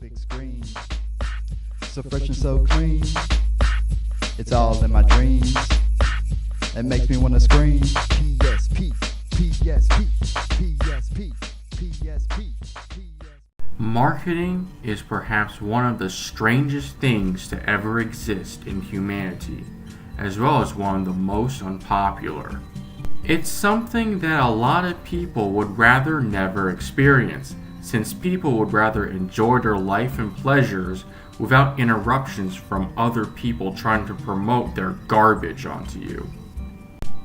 big screen, so fresh and so clean. It's all in my dreams. It makes me wanna scream. PSP, PSP, PSP, PSP, PSP. Marketing is perhaps one of the strangest things to ever exist in humanity, as well as one of the most unpopular. It's something that a lot of people would rather never experience, since people would rather enjoy their life and pleasures without interruptions from other people trying to promote their garbage onto you.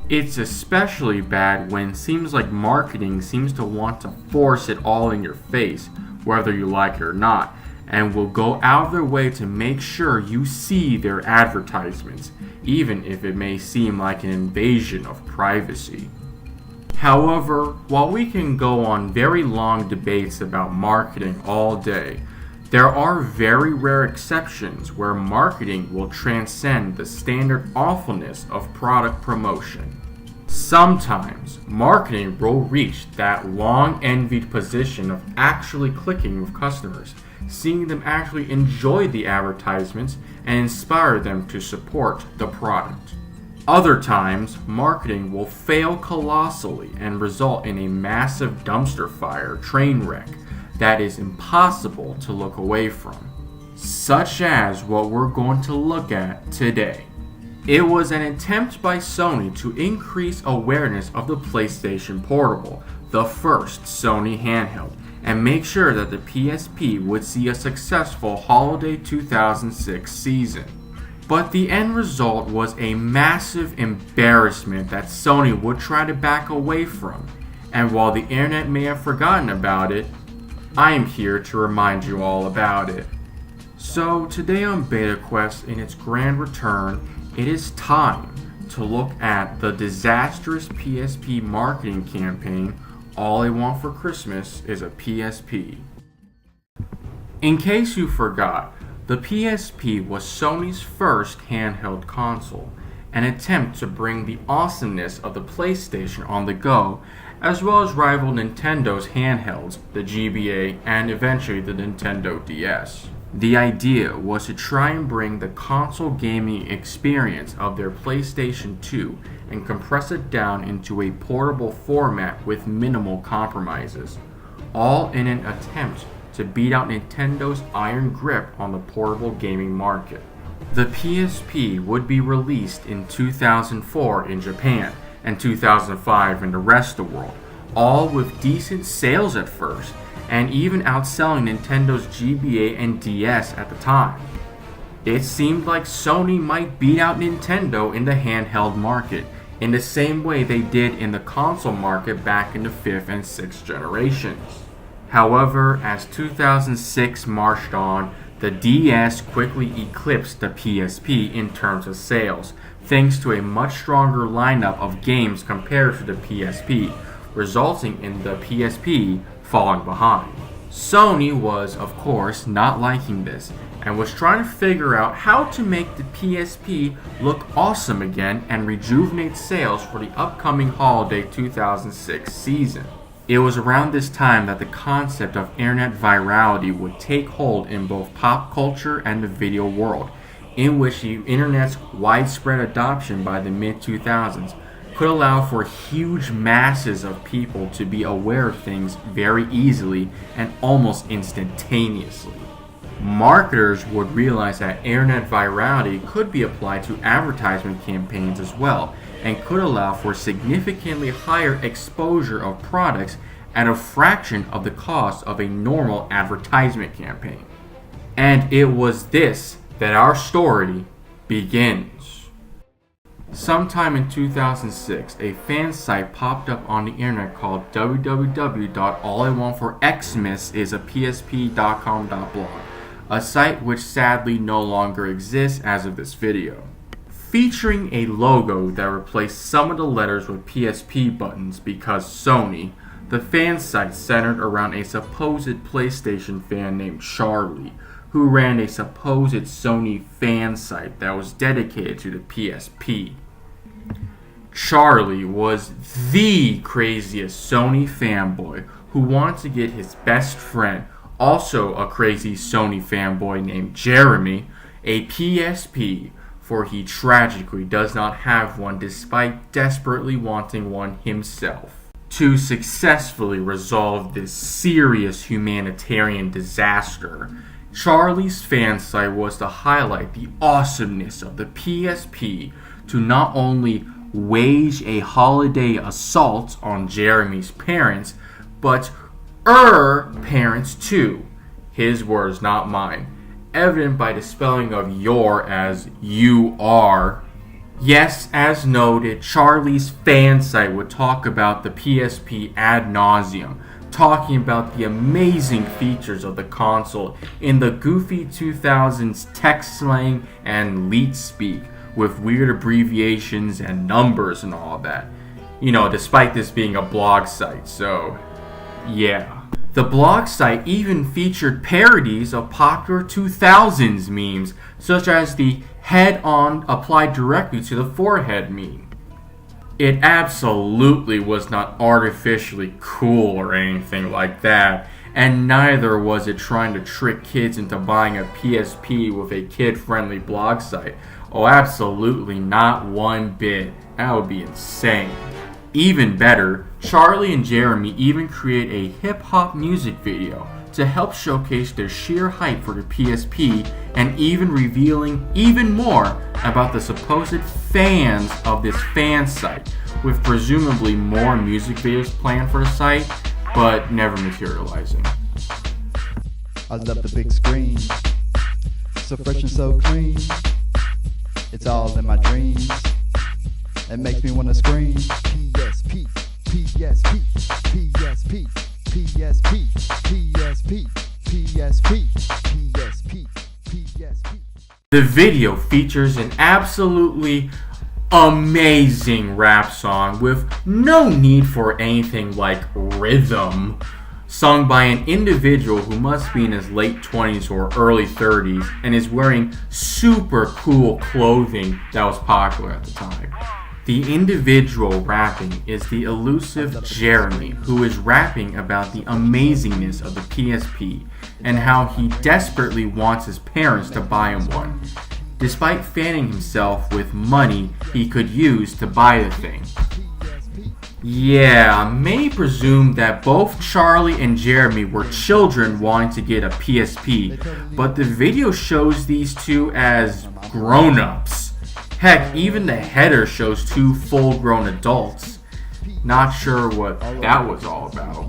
It's especially bad when it seems like marketing seems to want to force it all in your face, whether you like it or not, and will go out of their way to make sure you see their advertisements, even if it may seem like an invasion of privacy. However, while we can go on very long debates about marketing all day, there are very rare exceptions where marketing will transcend the standard awfulness of product promotion. Sometimes, marketing will reach that long-envied position of actually clicking with customers, seeing them actually enjoy the advertisements and inspire them to support the product. Other times, marketing will fail colossally and result in a massive dumpster fire train wreck that is impossible to look away from, such as what we're going to look at today. It was an attempt by Sony to increase awareness of the PlayStation Portable, the first Sony handheld, and make sure that the PSP would see a successful holiday 2006 season. But the end result was a massive embarrassment that Sony would try to back away from, and while the internet may have forgotten about it, I am here to remind you all about it. So today on Beta Quest, in its grand return, it is time to look at the Disastrous PSP marketing campaign, All I Want for Christmas is a PSP. In case you forgot, the PSP was Sony's first handheld console, an attempt to bring the awesomeness of the PlayStation on the go, as well as rival Nintendo's handhelds, the GBA, and eventually the Nintendo DS. The idea was to try and bring the console gaming experience of their PlayStation 2 and compress it down into a portable format with minimal compromises, all in an attempt to beat out Nintendo's iron grip on the portable gaming market. The PSP would be released in 2004 in Japan and 2005 in the rest of the world, all with decent sales at first, and even outselling Nintendo's GBA and DS at the time. It seemed like Sony might beat out Nintendo in the handheld market, in the same way they did in the console market back in the 5th and 6th generations. However, as 2006 marched on, the DS quickly eclipsed the PSP in terms of sales, thanks to a much stronger lineup of games compared to the PSP, resulting in the PSP falling behind. Sony was, of course, not liking this, and was trying to figure out how to make the PSP look awesome again and rejuvenate sales for the upcoming holiday 2006 season. It was around this time that the concept of internet virality would take hold in both pop culture and the video world, in which the internet's widespread adoption by the mid-2000s could allow for huge masses of people to be aware of things very easily and almost instantaneously. Marketers would realize that internet virality could be applied to advertisement campaigns as well, and could allow for significantly higher exposure of products at a fraction of the cost of a normal advertisement campaign. And it was this that our story begins. Sometime in 2006, a fan site popped up on the internet called www.alliwantforxmasisapsp.com.blog, a site which sadly no longer exists as of this video. Featuring a logo that replaced some of the letters with PSP buttons because Sony, the fan site centered around a supposed PlayStation fan named Charlie, who ran a supposed Sony fan site that was dedicated to the PSP. Charlie was the craziest Sony fanboy who wanted to get his best friend, also a crazy Sony fanboy named Jeremy, a PSP, for he tragically does not have one despite desperately wanting one himself. To successfully resolve this serious humanitarian disaster, Charlie's fan site was to highlight the awesomeness of the PSP to not only wage a holiday assault on Jeremy's parents, but parents too. His words, not mine. Evident by the spelling of your as you are. Yes, as noted, Charlie's fan site would talk about the PSP ad nauseum, talking about the amazing features of the console in the goofy 2000s text slang and leet speak, with weird abbreviations and numbers and all that. You know, despite this being a blog site, so yeah. The blog site even featured parodies of popular 2000s memes, such as the head-on applied directly to the forehead meme. It absolutely was not artificially cool or anything like that, and neither was it trying to trick kids into buying a PSP with a kid-friendly blog site. Oh, absolutely not one bit. That would be insane. Even better, Charlie and Jeremy even create a hip-hop music video to help showcase their sheer hype for the PSP, and even revealing even more about the supposed fans of this fan site, with presumably more music videos planned for the site, but never materializing. I love the big screen, so fresh and so clean. It's all in my dreams. It makes me wanna scream. PSP, PSP, PSP, PSP, PSP, PSP, PSP, PSP. The video features an absolutely amazing rap song with no need for anything like rhythm, sung by an individual who must be in his late 20s or early 30s and is wearing super cool clothing that was popular at the time. The individual rapping is the elusive Jeremy, who is rapping about the amazingness of the PSP and how he desperately wants his parents to buy him one, despite fanning himself with money he could use to buy the thing. Yeah, many presume that both Charlie and Jeremy were children wanting to get a PSP, but the video shows these two as grown-ups. Heck, even the header shows two full-grown adults. Not sure what that was all about.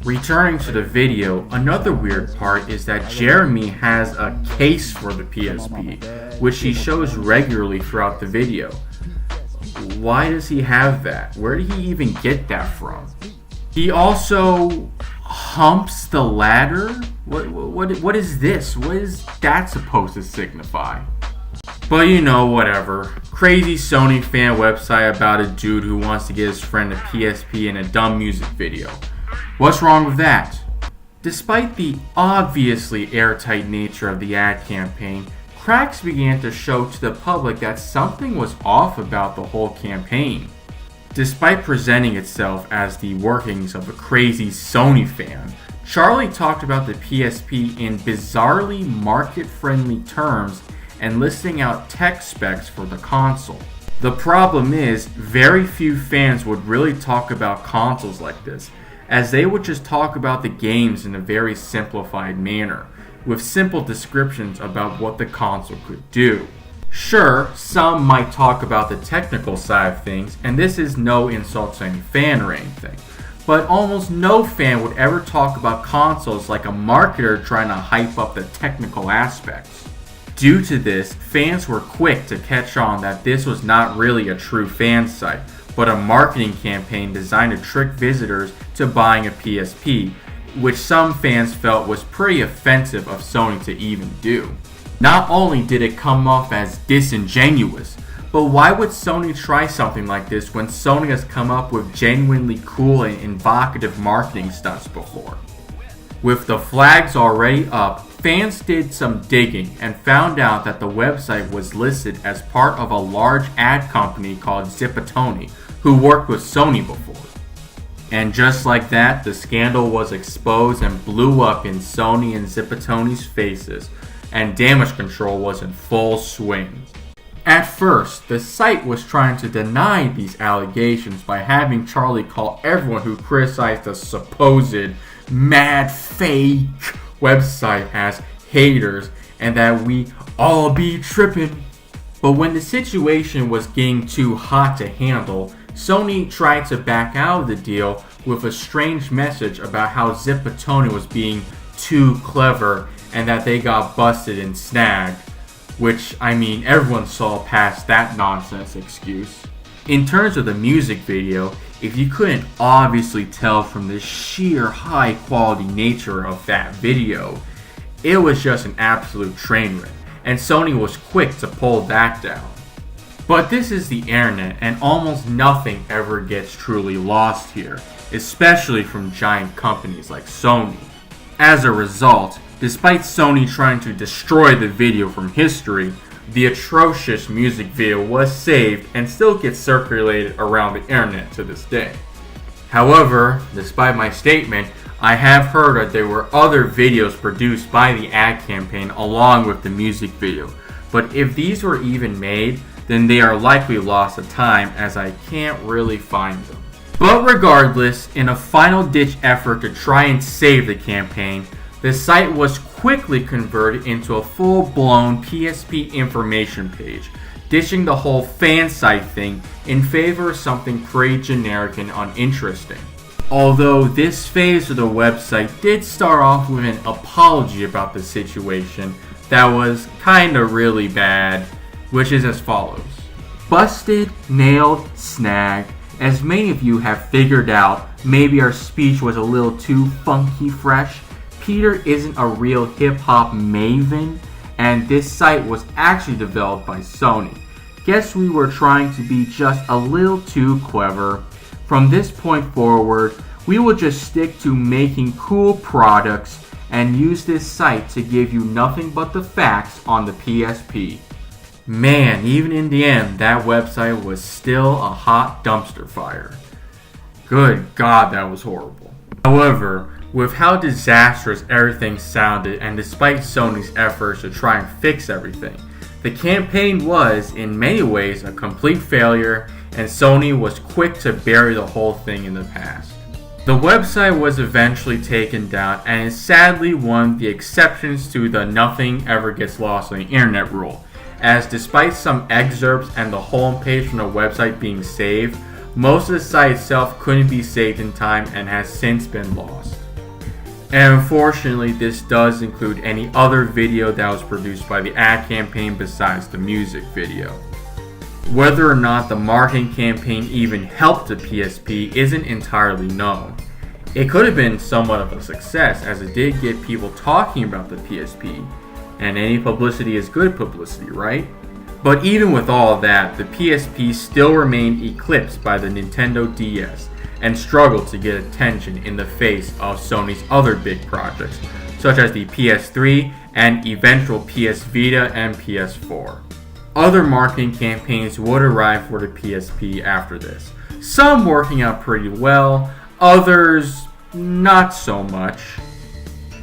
Returning to the video, another weird part is that Jeremy has a case for the PSP, which he shows regularly throughout the video. Why does he have that? Where did he even get that from? He also humps the ladder? What is this? What is that supposed to signify? But you know, whatever. Crazy Sony fan website about a dude who wants to get his friend a PSP in a dumb music video. What's wrong with that? Despite the obviously airtight nature of the ad campaign, cracks began to show to the public that something was off about the whole campaign. Despite presenting itself as the workings of a crazy Sony fan, Charlie talked about the PSP in bizarrely market-friendly terms and listing out tech specs for the console. The problem is, very few fans would really talk about consoles like this, as they would just talk about the games in a very simplified manner, with simple descriptions about what the console could do. Sure, some might talk about the technical side of things, and this is no insult to any fan or anything, but almost no fan would ever talk about consoles like a marketer trying to hype up the technical aspects. Due to this, fans were quick to catch on that this was not really a true fan site, but a marketing campaign designed to trick visitors to buying a PSP, which some fans felt was pretty offensive of Sony to even do. Not only did it come off as disingenuous, but why would Sony try something like this when Sony has come up with genuinely cool and evocative marketing stunts before? With the flags already up, fans did some digging and found out that the website was listed as part of a large ad company called Zipatoni, who worked with Sony before. And just like that, the scandal was exposed and blew up in Sony and Zipatoni's faces, and damage control was in full swing. At first, the site was trying to deny these allegations by having Charlie call everyone who criticized the supposed mad fake website as haters and that we all be tripping. But when the situation was getting too hot to handle, Sony tried to back out of the deal with a strange message about how Zipatoni was being too clever and that they got busted and snagged. Which, I mean, everyone saw past that nonsense excuse. In terms of the music video, if you couldn't obviously tell from the sheer high quality nature of that video, it was just an absolute train wreck, and Sony was quick to pull that down. But this is the internet, and almost nothing ever gets truly lost here, especially from giant companies like Sony. As a result, despite Sony trying to destroy the video from history, the atrocious music video was saved and still gets circulated around the internet to this day. However, despite my statement, I have heard that there were other videos produced by the ad campaign along with the music video, but if these were even made, then they are likely lost to time as I can't really find them. But regardless, in a final-ditch effort to try and save the campaign, the site was quickly converted into a full-blown PSP information page, ditching the whole fan site thing in favor of something pretty generic and uninteresting. Although this phase of the website did start off with an apology about the situation that was kinda really bad, which is as follows. Busted, nailed, snagged. As many of you have figured out, maybe our speech was a little too funky fresh. Peter isn't a real hip-hop maven, and this site was actually developed by Sony. Guess we were trying to be just a little too clever. From this point forward, we will just stick to making cool products and use this site to give you nothing but the facts on the PSP. Man, even in the end, that website was still a hot dumpster fire. Good God, that was horrible. However, with how disastrous everything sounded and despite Sony's efforts to try and fix everything, the campaign was, in many ways, a complete failure, and Sony was quick to bury the whole thing in the past. The website was eventually taken down and is sadly one of the exceptions to the nothing ever gets lost on the internet rule, as despite some excerpts and the homepage from the website being saved, most of the site itself couldn't be saved in time and has since been lost. And unfortunately, this does include any other video that was produced by the ad campaign besides the music video. Whether or not the marketing campaign even helped the PSP isn't entirely known. It could have been somewhat of a success as it did get people talking about the PSP, and any publicity is good publicity, right? But even with all of that, the PSP still remained eclipsed by the Nintendo DS and struggled to get attention in the face of Sony's other big projects, such as the PS3 and eventual PS Vita and PS4. Other marketing campaigns would arrive for the PSP after this, some working out pretty well, others not so much.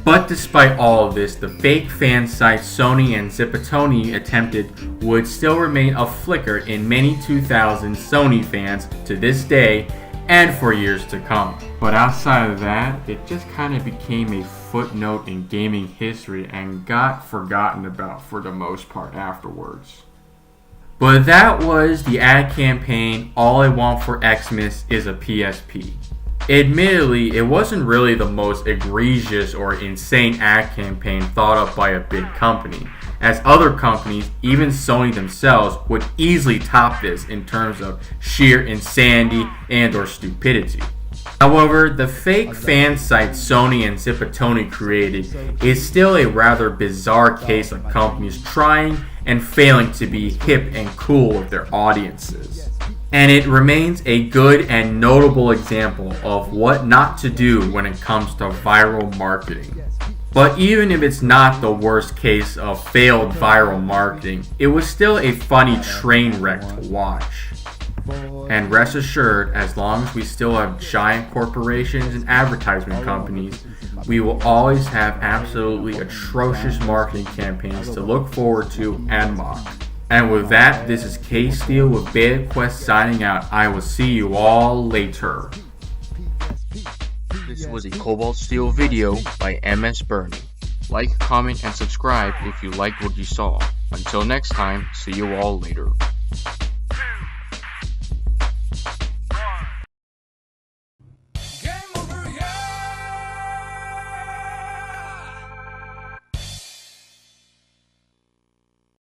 But despite all of this, the fake fan sites Sony and Zipatoni attempted would still remain a flicker in many 2000s Sony fans to this day and for years to come. But outside of that, it just kind of became a footnote in gaming history and got forgotten about for the most part afterwards. But that was the ad campaign All I Want for Xmas is a PSP. Admittedly, it wasn't really the most egregious or insane ad campaign thought up by a big company, as other companies, even Sony themselves, would easily top this in terms of sheer insanity and or stupidity. However, the fake fan site Sony and Zipatoni created is still a rather bizarre case of companies trying and failing to be hip and cool with their audiences. And it remains a good and notable example of what not to do when it comes to viral marketing. But even if it's not the worst case of failed viral marketing, it was still a funny train wreck to watch. And rest assured, as long as we still have giant corporations and advertisement companies, we will always have absolutely atrocious marketing campaigns to look forward to and mock. And with that, this is K-Steel with Beta Quest signing out. I will see you all later. This was a Kobalt Steel video by MS Bernie. Like, comment, and subscribe if you liked what you saw. Until next time, see you all later.